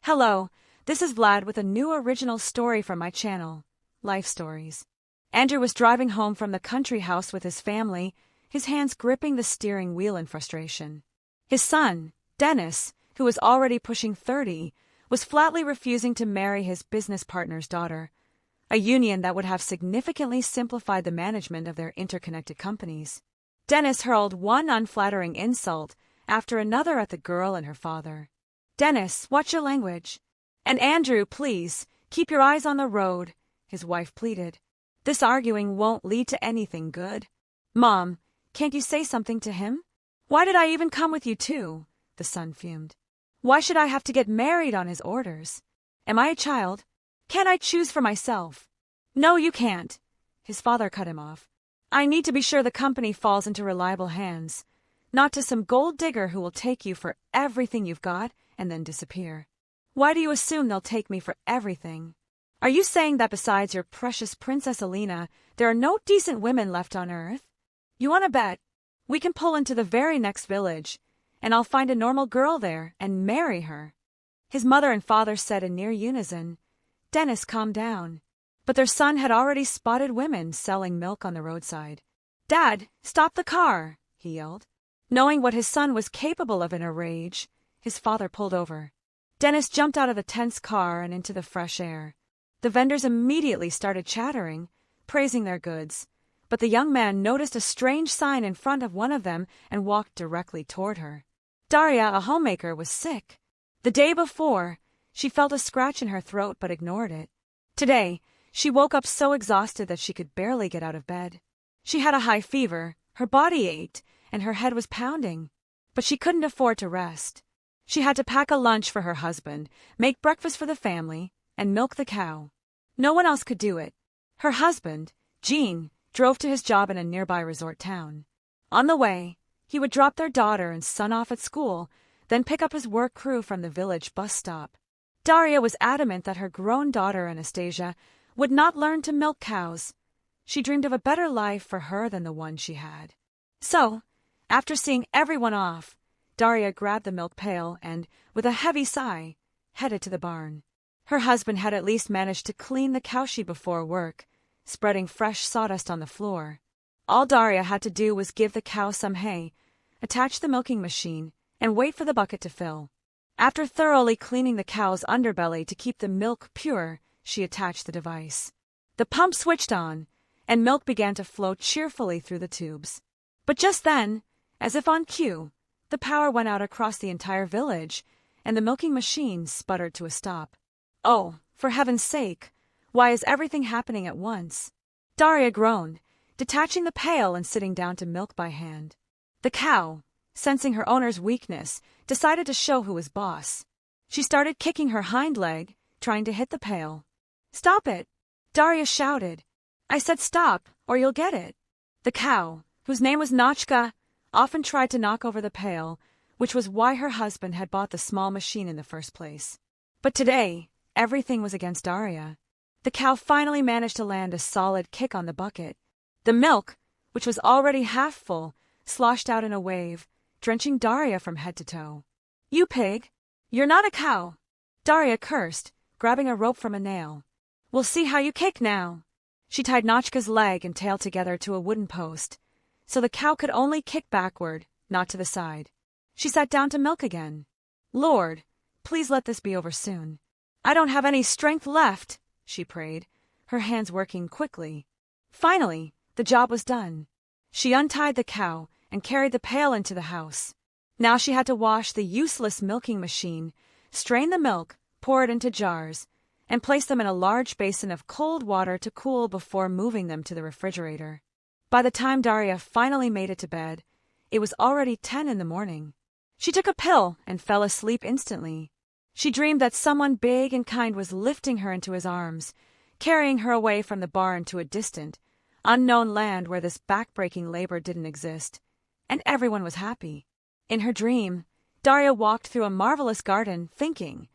Hello, this is Vlad with a new original story from my channel, Life Stories. Andrew was driving home from the country house with his family, his hands gripping the steering wheel in frustration. His son, Dennis, who was already pushing 30, was flatly refusing to marry his business partner's daughter, a union that would have significantly simplified the management of their interconnected companies. Dennis hurled one unflattering insult after another at the girl and her father. "Dennis, watch your language. And Andrew, please, keep your eyes on the road," his wife pleaded. "This arguing won't lead to anything good." "Mom, can't you say something to him? Why did I even come with you too?" the son fumed. "Why should I have to get married on his orders? Am I a child? Can't I choose for myself?" "No, you can't," his father cut him off. "I need to be sure the company falls into reliable hands, not to some gold digger who will take you for everything you've got and then disappear." "Why do you assume they'll take me for everything? Are you saying that besides your precious Princess Alina, there are no decent women left on Earth? You want to bet? We can pull into the very next village, and I'll find a normal girl there and marry her." His mother and father said in near unison. Dennis calmed down, but their son had already spotted women selling milk on the roadside. "Dad, stop the car!" he yelled. Knowing what his son was capable of in a rage, his father pulled over. Dennis jumped out of the tense car and into the fresh air. The vendors immediately started chattering, praising their goods, but the young man noticed a strange sign in front of one of them and walked directly toward her. Daria, a homemaker, was sick. The day before, she felt a scratch in her throat but ignored it. Today, she woke up so exhausted that she could barely get out of bed. She had a high fever, her body ached, and her head was pounding, but she couldn't afford to rest. She had to pack a lunch for her husband, make breakfast for the family, and milk the cow. No one else could do it. Her husband, Gene, drove to his job in a nearby resort town. On the way, he would drop their daughter and son off at school, then pick up his work crew from the village bus stop. Daria was adamant that her grown daughter, Anastasia, would not learn to milk cows. She dreamed of a better life for her than the one she had. So, after seeing everyone off, Daria grabbed the milk pail and, with a heavy sigh, headed to the barn. Her husband had at least managed to clean the cowshed before work, spreading fresh sawdust on the floor. All Daria had to do was give the cow some hay, attach the milking machine, and wait for the bucket to fill. After thoroughly cleaning the cow's underbelly to keep the milk pure, she attached the device. The pump switched on, and milk began to flow cheerfully through the tubes. But just then, as if on cue, the power went out across the entire village, and the milking machine sputtered to a stop. "Oh, for heaven's sake, why is everything happening at once?" Daria groaned, detaching the pail and sitting down to milk by hand. The cow, sensing her owner's weakness, decided to show who was boss. She started kicking her hind leg, trying to hit the pail. "Stop it!" Daria shouted. "I said stop, or you'll get it." The cow, whose name was Nachka, often tried to knock over the pail, which was why her husband had bought the small machine in the first place. But today, everything was against Daria. The cow finally managed to land a solid kick on the bucket. The milk, which was already half full, sloshed out in a wave, drenching Daria from head to toe. "You pig! You're not a cow!" Daria cursed, grabbing a rope from a nail. "We'll see how you kick now." She tied Nachka's leg and tail together to a wooden post, so the cow could only kick backward, not to the side. She sat down to milk again. "Lord, please let this be over soon. I don't have any strength left," she prayed, her hands working quickly. Finally, the job was done. She untied the cow and carried the pail into the house. Now she had to wash the useless milking machine, strain the milk, pour it into jars, and place them in a large basin of cold water to cool before moving them to the refrigerator. By the time Daria finally made it to bed, it was already 10 in the morning. She took a pill and fell asleep instantly. She dreamed that someone big and kind was lifting her into his arms, carrying her away from the barn to a distant, unknown land where this backbreaking labor didn't exist, and everyone was happy. In her dream, Daria walked through a marvelous garden, thinking,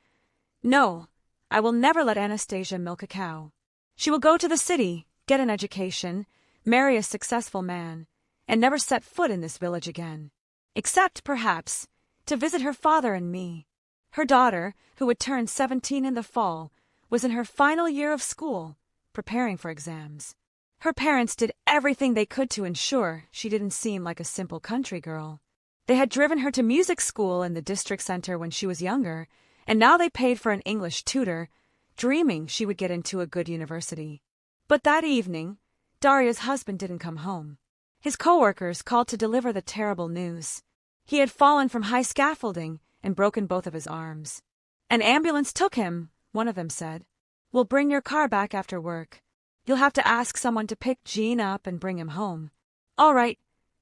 "No, I will never let Anastasia milk a cow. She will go to the city, get an education, marry a successful man, and never set foot in this village again. Except, perhaps, to visit her father and me. Her daughter, who would turn 17 in the fall, was in her final year of school, preparing for exams. Her parents did everything they could to ensure she didn't seem like a simple country girl. They had driven her to music school in the district center when she was younger, and now they paid for an English tutor, dreaming she would get into a good university. But that evening, Daria's husband didn't come home. His co-workers called to deliver the terrible news. He had fallen from high scaffolding and broken both of his arms. An ambulance took him, one of them said. We'll bring your car back after work. You'll have to ask someone to pick Jean up and bring him home. All right.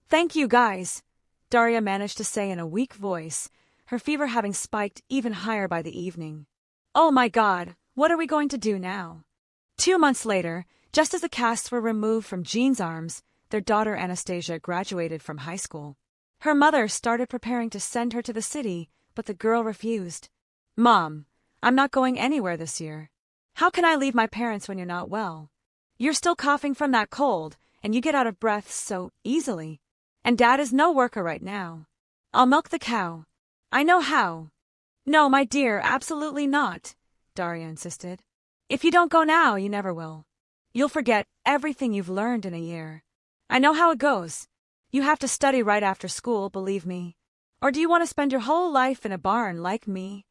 Thank you, guys, Daria managed to say in a weak voice, her fever having spiked even higher by the evening. Oh my God, what are we going to do now? 2 months later, just as the casts were removed from Jean's arms, their daughter Anastasia graduated from high school. Her mother started preparing to send her to the city, but the girl refused. Mom, I'm not going anywhere this year. How can I leave my parents when you're not well? You're still coughing from that cold, and you get out of breath so easily. And Dad is no worker right now. I'll milk the cow. I know how. No, my dear, absolutely not, Daria insisted. If you don't go now, you never will. You'll forget everything you've learned in a year. I know how it goes. You have to study right after school, believe me. Or do you want to spend your whole life in a barn like me?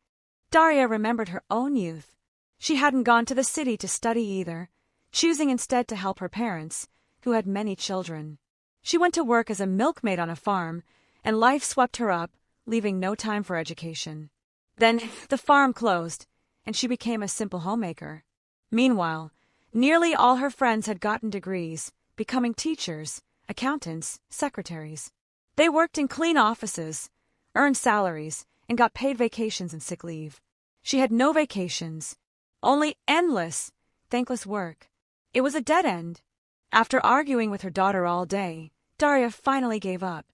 Daria remembered her own youth. She hadn't gone to the city to study either, choosing instead to help her parents, who had many children. She went to work as a milkmaid on a farm, and life swept her up, leaving no time for education. Then the farm closed, and she became a simple homemaker. Meanwhile, nearly all her friends had gotten degrees, becoming teachers, accountants, secretaries. They worked in clean offices, earned salaries, and got paid vacations and sick leave. She had no vacations, only endless, thankless work. It was a dead end. After arguing with her daughter all day, Daria finally gave up.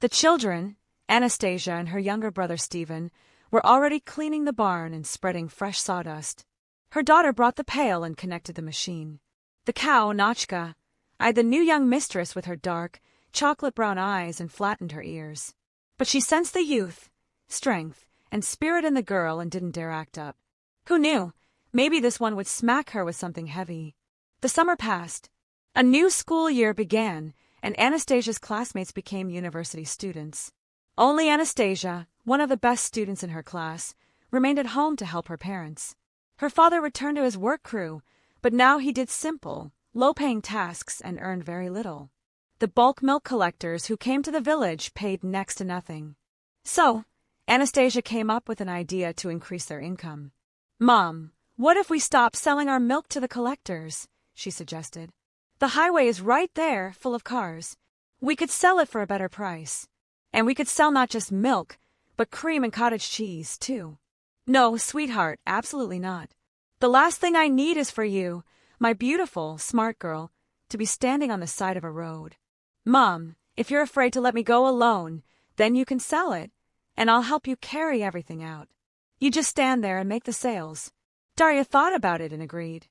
The children, Anastasia and her younger brother Stephen, were already cleaning the barn and spreading fresh sawdust. Her daughter brought the pail and connected the machine. The cow, Nachka, eyed the new young mistress with her dark, chocolate-brown eyes and flattened her ears. But she sensed the youth, strength, and spirit in the girl and didn't dare act up. Who knew? Maybe this one would smack her with something heavy. The summer passed. A new school year began, and Anastasia's classmates became university students. Only Anastasia, one of the best students in her class, remained at home to help her parents. Her father returned to his work crew, but now he did simple, low-paying tasks and earned very little. The bulk milk collectors who came to the village paid next to nothing. So, Anastasia came up with an idea to increase their income. Mom, what if we stop selling our milk to the collectors? She suggested. The highway is right there, full of cars. We could sell it for a better price. And we could sell not just milk, but cream and cottage cheese, too. No, sweetheart, absolutely not. The last thing I need is for you, my beautiful, smart girl, to be standing on the side of a road. Mom, if you're afraid to let me go alone, then you can sell it, and I'll help you carry everything out. You just stand there and make the sales. Daria thought about it and agreed.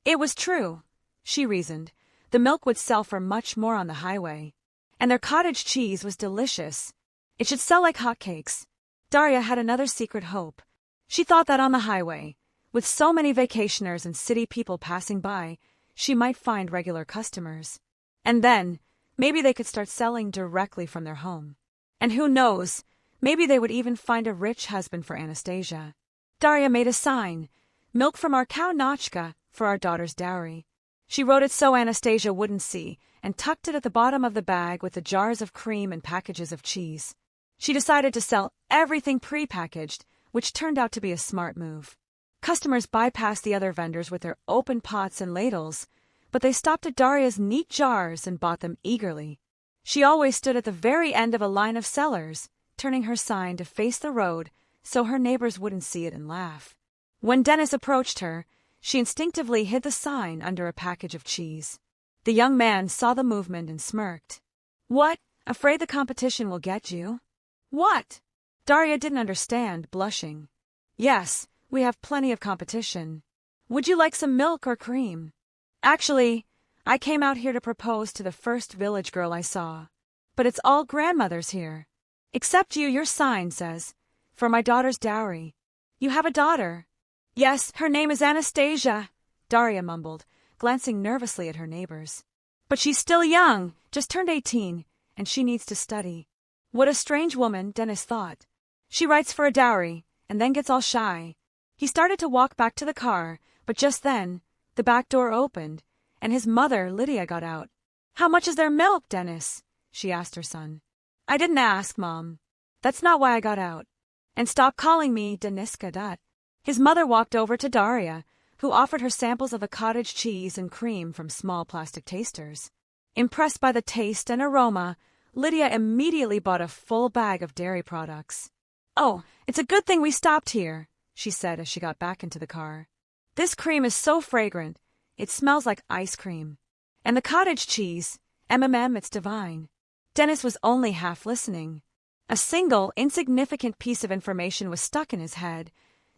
It was true, she reasoned. The milk would sell for much more on the highway. And their cottage cheese was delicious. It should sell like hotcakes. Daria had another secret hope. She thought that on the highway, with so many vacationers and city people passing by, she might find regular customers. And then, maybe they could start selling directly from their home. And who knows, maybe they would even find a rich husband for Anastasia. Daria made a sign, milk from our cow Nachka for our daughter's dowry. She wrote it so Anastasia wouldn't see, and tucked it at the bottom of the bag with the jars of cream and packages of cheese. She decided to sell everything pre-packaged, which turned out to be a smart move. Customers bypassed the other vendors with their open pots and ladles, but they stopped at Daria's neat jars and bought them eagerly. She always stood at the very end of a line of sellers, turning her sign to face the road so her neighbors wouldn't see it and laugh. When Dennis approached her, she instinctively hid the sign under a package of cheese. The young man saw the movement and smirked. What? Afraid the competition will get you? What? Daria didn't understand, blushing. Yes, we have plenty of competition. Would you like some milk or cream? Actually, I came out here to propose to the first village girl I saw. But it's all grandmothers here. Except you, your sign says, for my daughter's dowry. You have a daughter. Yes, her name is Anastasia, Daria mumbled, glancing nervously at her neighbors. But she's still young, just turned 18, and she needs to study. What a strange woman, Dennis thought. She writes for a dowry, and then gets all shy. He started to walk back to the car, but just then, the back door opened, and his mother, Lydia, got out. How much is their milk, Dennis? She asked her son. I didn't ask, Mom. That's not why I got out. And stop calling me Deniska Dut. His mother walked over to Daria, who offered her samples of a cottage cheese and cream from small plastic tasters. Impressed by the taste and aroma, Lydia immediately bought a full bag of dairy products. Oh, it's a good thing we stopped here, she said as she got back into the car. This cream is so fragrant, it smells like ice cream. And the cottage cheese, it's divine. Dennis was only half listening. A single, insignificant piece of information was stuck in his head.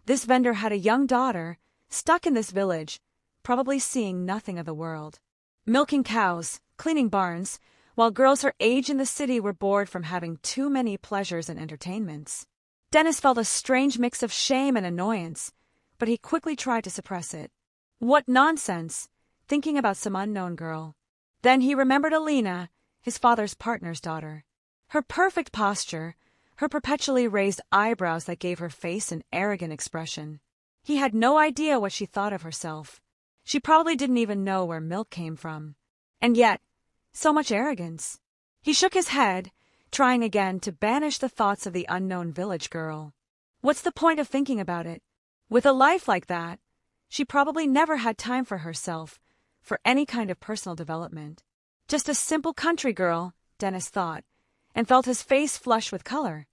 This vendor had a young daughter, stuck in this village, probably seeing nothing of the world. Milking cows, cleaning barns, while girls her age in the city were bored from having too many pleasures and entertainments. Dennis felt a strange mix of shame and annoyance, but he quickly tried to suppress it. What nonsense, thinking about some unknown girl. Then he remembered Alina, his father's partner's daughter. Her perfect posture, her perpetually raised eyebrows that gave her face an arrogant expression. He had no idea what she thought of herself. She probably didn't even know where milk came from. And yet, so much arrogance. He shook his head, trying again to banish the thoughts of the unknown village girl. What's the point of thinking about it? With a life like that, she probably never had time for herself, for any kind of personal development. Just a simple country girl, Dennis thought, and felt his face flush with color.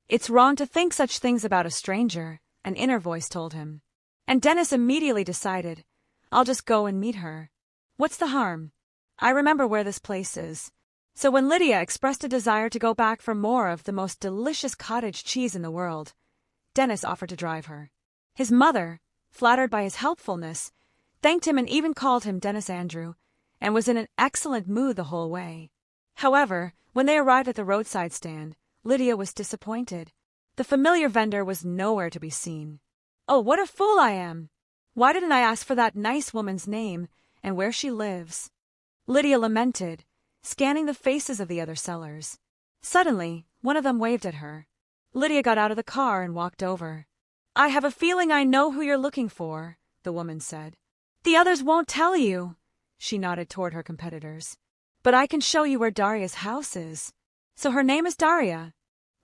It's wrong to think such things about a stranger, an inner voice told him. And Dennis immediately decided, I'll just go and meet her. What's the harm? I remember where this place is. So when Lydia expressed a desire to go back for more of the most delicious cottage cheese in the world, Dennis offered to drive her. His mother, flattered by his helpfulness, thanked him and even called him Dennis Andrew, and was in an excellent mood the whole way. However, when they arrived at the roadside stand, Lydia was disappointed. The familiar vendor was nowhere to be seen. Oh, what a fool I am! Why didn't I ask for that nice woman's name and where she lives? Lydia lamented, scanning the faces of the other sellers. Suddenly, one of them waved at her. Lydia got out of the car and walked over. I have a feeling I know who you're looking for, the woman said. The others won't tell you, she nodded toward her competitors. But I can show you where Daria's house is. So her name is Daria.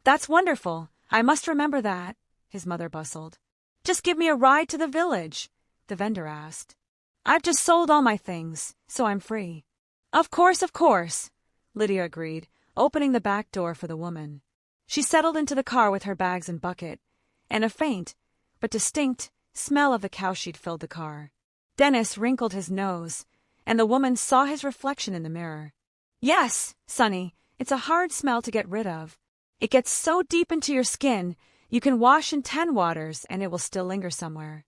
That's wonderful. I must remember that, his mother bustled. Just give me a ride to the village, the vendor asked. I've just sold all my things, so I'm free. Of course, Lydia agreed, opening the back door for the woman. She settled into the car with her bags and bucket, and a faint, but distinct, smell of the cow sheet filled the car. Dennis wrinkled his nose, and the woman saw his reflection in the mirror. Yes, Sonny, it's a hard smell to get rid of. It gets so deep into your skin, you can wash in 10 waters and it will still linger somewhere.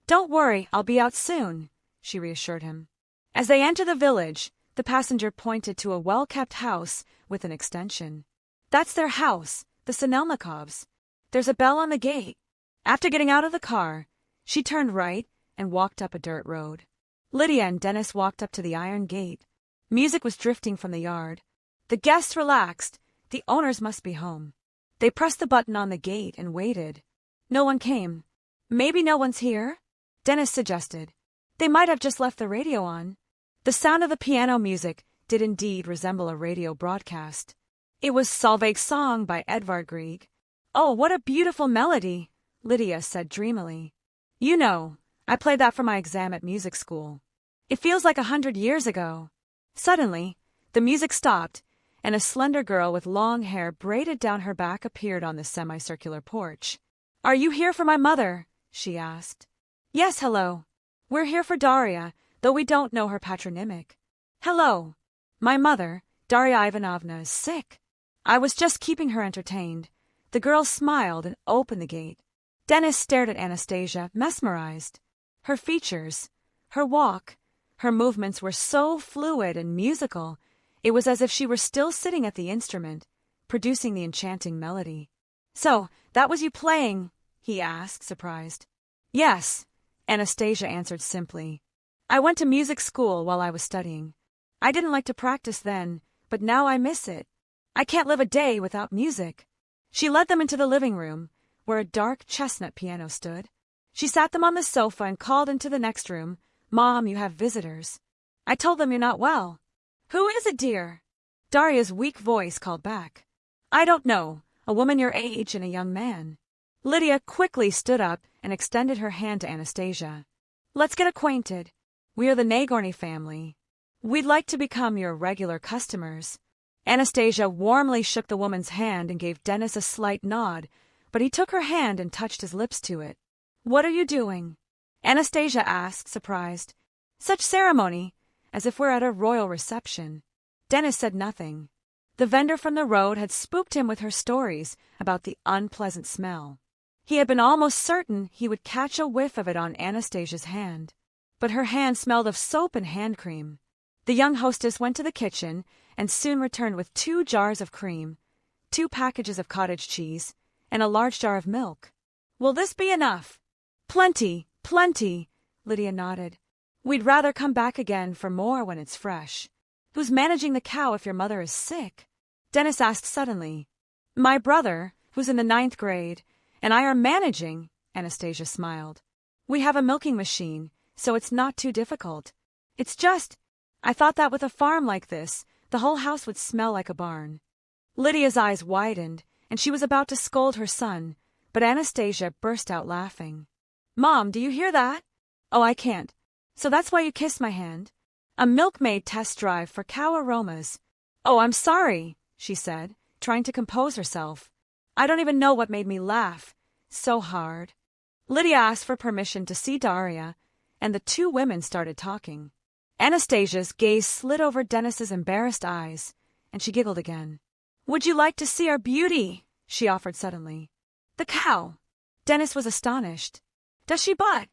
Don't worry, I'll be out soon, she reassured him. As they entered the village, the passenger pointed to a well-kept house with an extension. That's their house, the Sinelnikovs. There's a bell on the gate. After getting out of the car, she turned right and walked up a dirt road. Lydia and Dennis walked up to the iron gate. Music was drifting from the yard. The guests relaxed. The owners must be home. They pressed the button on the gate and waited. No one came. Maybe no one's here? Dennis suggested. They might have just left the radio on. The sound of the piano music did indeed resemble a radio broadcast. It was Solveig's Song by Edvard Grieg. Oh, what a beautiful melody, Lydia said dreamily. You know, I played that for my exam at music school. It feels like 100 years ago. Suddenly, the music stopped, and a slender girl with long hair braided down her back appeared on the semicircular porch. Are you here for my mother? She asked. Yes, hello. We're here for Daria, though we don't know her patronymic. Hello. My mother, Daria Ivanovna, is sick. I was just keeping her entertained. The girl smiled and opened the gate. Dennis stared at Anastasia, mesmerized. Her features, her walk, her movements were so fluid and musical, it was as if she were still sitting at the instrument, producing the enchanting melody. So, that was you playing, he asked, surprised. Yes, Anastasia answered simply. I went to music school while I was studying. I didn't like to practice then, but now I miss it. I can't live a day without music. She led them into the living room, where a dark chestnut piano stood. She sat them on the sofa and called into the next room, Mom, you have visitors. I told them you're not well. Who is it, dear? Daria's weak voice called back. I don't know, a woman your age and a young man. Lydia quickly stood up and extended her hand to Anastasia. Let's get acquainted. We are the Nagorny family. We'd like to become your regular customers. Anastasia warmly shook the woman's hand and gave Dennis a slight nod, but he took her hand and touched his lips to it. What are you doing? Anastasia asked, surprised. Such ceremony, as if we're at a royal reception. Dennis said nothing. The vendor from the road had spooked him with her stories about the unpleasant smell. He had been almost certain he would catch a whiff of it on Anastasia's hand. But her hand smelled of soap and hand cream. The young hostess went to the kitchen and soon returned with 2 jars of cream, 2 packages of cottage cheese, and a large jar of milk. Will this be enough? Plenty, plenty, Lydia nodded. We'd rather come back again for more when it's fresh. Who's managing the cow if your mother is sick? Dennis asked suddenly. My brother, who's in the 9th grade, and I are managing, Anastasia smiled. We have a milking machine, so it's not too difficult. It's just, I thought that with a farm like this, the whole house would smell like a barn. Lydia's eyes widened, and she was about to scold her son, but Anastasia burst out laughing. Mom, do you hear that? Oh, I can't. So that's why you kissed my hand? A milkmaid test drive for cow aromas. Oh, I'm sorry, she said, trying to compose herself. I don't even know what made me laugh. So hard. Lydia asked for permission to see Daria, and the 2 women started talking. Anastasia's gaze slid over Dennis's embarrassed eyes, and she giggled again. Would you like to see our beauty? She offered suddenly. The cow. Dennis was astonished. Does she butt?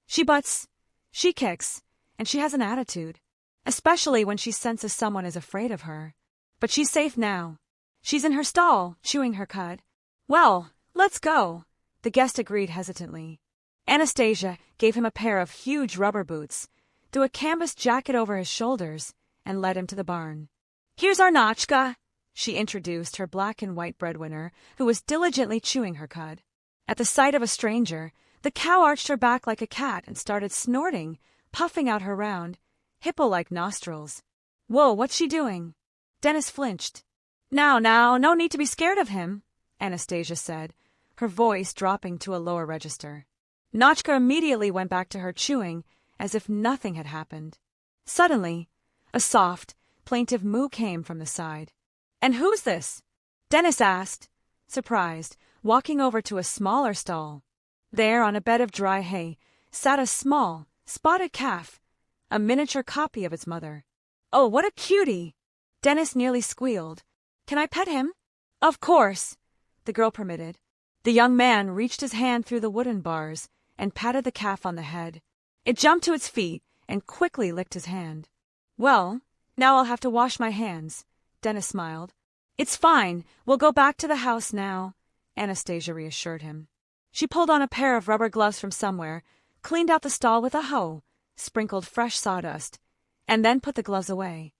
She butts. She kicks, and she has an attitude, especially when she senses someone is afraid of her. But she's safe now. She's in her stall, chewing her cud. Well, let's go, the guest agreed hesitantly. Anastasia gave him a pair of huge rubber boots, threw a canvas jacket over his shoulders, and led him to the barn. Here's our Nachka, she introduced her black and white breadwinner, who was diligently chewing her cud. At the sight of a stranger, the cow arched her back like a cat and started snorting, puffing out her round, hippo-like nostrils. Whoa, what's she doing? Dennis flinched. Now, no need to be scared of him, Anastasia said, her voice dropping to a lower register. Nachka immediately went back to her chewing, as if nothing had happened. Suddenly, a soft, plaintive moo came from the side. And who's this? Dennis asked, surprised, walking over to a smaller stall. There, on a bed of dry hay, sat a small, spotted calf, a miniature copy of its mother. Oh, what a cutie! Dennis nearly squealed. Can I pet him? Of course, the girl permitted. The young man reached his hand through the wooden bars and patted the calf on the head. It jumped to its feet and quickly licked his hand. Well, now I'll have to wash my hands, Dennis smiled. It's fine, we'll go back to the house now, Anastasia reassured him. She pulled on a pair of rubber gloves from somewhere, cleaned out the stall with a hoe, sprinkled fresh sawdust, and then put the gloves away.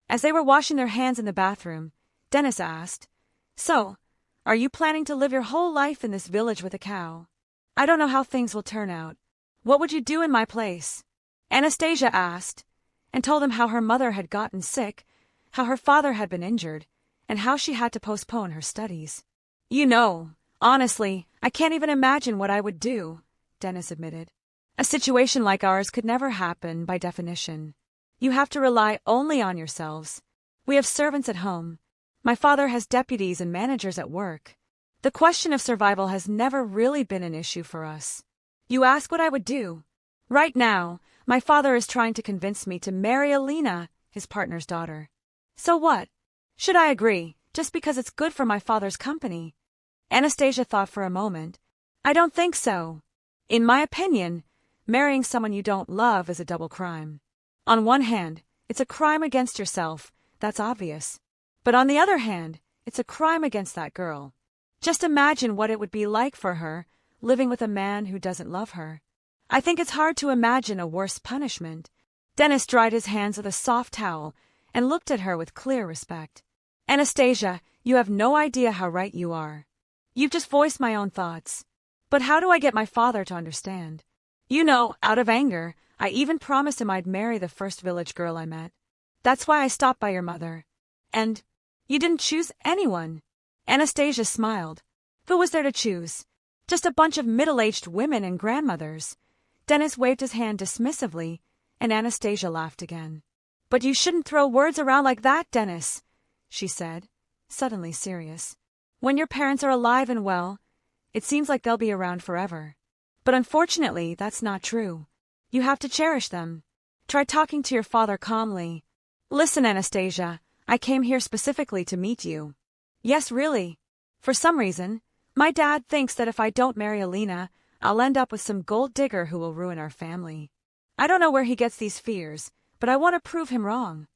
As they were washing their hands in the bathroom, Dennis asked, So, are you planning to live your whole life in this village with a cow? I don't know how things will turn out. What would you do in my place? Anastasia asked, and told him how her mother had gotten sick, how her father had been injured, and how she had to postpone her studies. You know, honestly, I can't even imagine what I would do, Dennis admitted. A situation like ours could never happen by definition. You have to rely only on yourselves. We have servants at home. My father has deputies and managers at work. The question of survival has never really been an issue for us. You ask what I would do. Right now, my father is trying to convince me to marry Alina, his partner's daughter. So what? Should I agree, just because it's good for my father's company? Anastasia thought for a moment. I don't think so. In my opinion, marrying someone you don't love is a double crime. On one hand, it's a crime against yourself, that's obvious. But on the other hand, it's a crime against that girl. Just imagine what it would be like for her living with a man who doesn't love her. I think it's hard to imagine a worse punishment. Dennis dried his hands with a soft towel and looked at her with clear respect. Anastasia, you have no idea how right you are. You've just voiced my own thoughts. But how do I get my father to understand? You know, out of anger, I even promised him I'd marry the first village girl I met. That's why I stopped by your mother. And you didn't choose anyone. Anastasia smiled. Who was there to choose? Just a bunch of middle-aged women and grandmothers. Dennis waved his hand dismissively, and Anastasia laughed again. But you shouldn't throw words around like that, Dennis, she said, suddenly serious. When your parents are alive and well, it seems like they'll be around forever. But unfortunately, that's not true. You have to cherish them. Try talking to your father calmly. Listen, Anastasia, I came here specifically to meet you. Yes, really. For some reason, my dad thinks that if I don't marry Alina, I'll end up with some gold digger who will ruin our family. I don't know where he gets these fears, but I want to prove him wrong.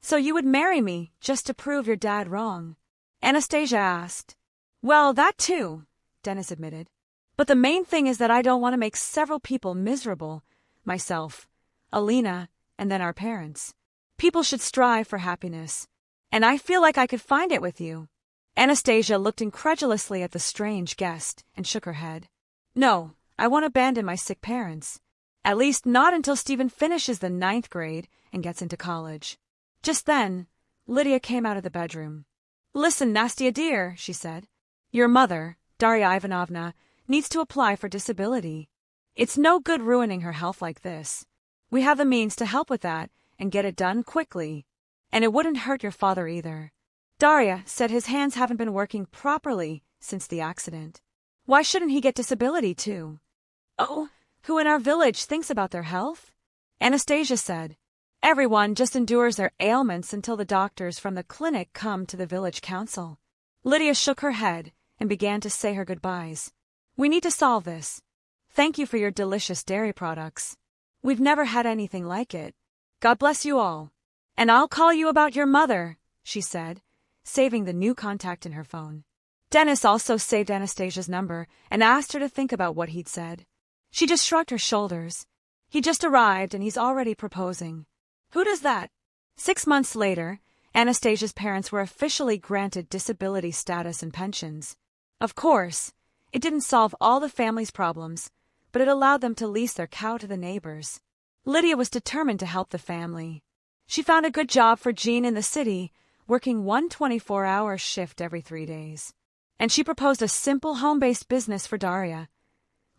So you would marry me just to prove your dad wrong? Anastasia asked. Well, that too, Dennis admitted. But the main thing is that I don't want to make several people miserable. Myself, Alina, and then our parents. People should strive for happiness. And I feel like I could find it with you. Anastasia looked incredulously at the strange guest and shook her head. No, I won't abandon my sick parents. At least not until Stephen finishes the 9th grade and gets into college. Just then, Lydia came out of the bedroom. Listen, Nastya dear, she said. Your mother, Darya Ivanovna, needs to apply for disability. It's no good ruining her health like this. We have the means to help with that and get it done quickly. And it wouldn't hurt your father either. Darya said his hands haven't been working properly since the accident. Why shouldn't he get disability too? Oh, who in our village thinks about their health? Anastasia said. Everyone just endures their ailments until the doctors from the clinic come to the village council. Lydia shook her head and began to say her goodbyes. We need to solve this. Thank you for your delicious dairy products. We've never had anything like it. God bless you all. And I'll call you about your mother, she said, saving the new contact in her phone. Dennis also saved Anastasia's number and asked her to think about what he'd said. She just shrugged her shoulders. He just arrived and he's already proposing. Who does that? 6 months later, Anastasia's parents were officially granted disability status and pensions. Of course, it didn't solve all the family's problems, but it allowed them to lease their cow to the neighbors. Lydia was determined to help the family. She found a good job for Jean in the city, working one 24-hour shift every 3 days. And she proposed a simple home-based business for Darya.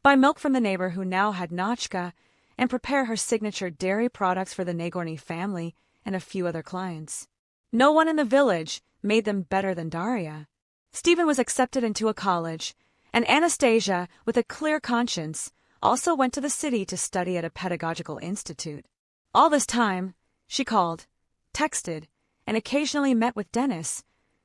Buy milk from the neighbor who now had Nachka and prepare her signature dairy products for the Nagorny family and a few other clients. No one in the village made them better than Darya. Stephen was accepted into a college, and Anastasia, with a clear conscience, also went to the city to study at a pedagogical institute. All this time, she called, texted, and occasionally met with Dennis,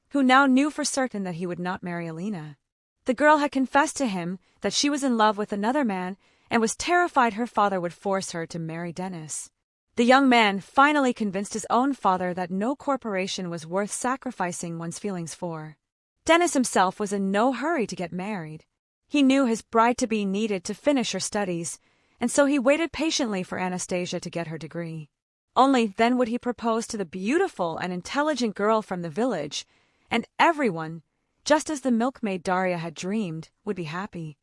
who now knew for certain that he would not marry Alina. The girl had confessed to him that she was in love with another man and was terrified her father would force her to marry Dennis. The young man finally convinced his own father that no corporation was worth sacrificing one's feelings for. Dennis himself was in no hurry to get married. He knew his bride-to-be needed to finish her studies, and so he waited patiently for Anastasia to get her degree. Only then would he propose to the beautiful and intelligent girl from the village, and everyone, just as the milkmaid Darya had dreamed, would be happy.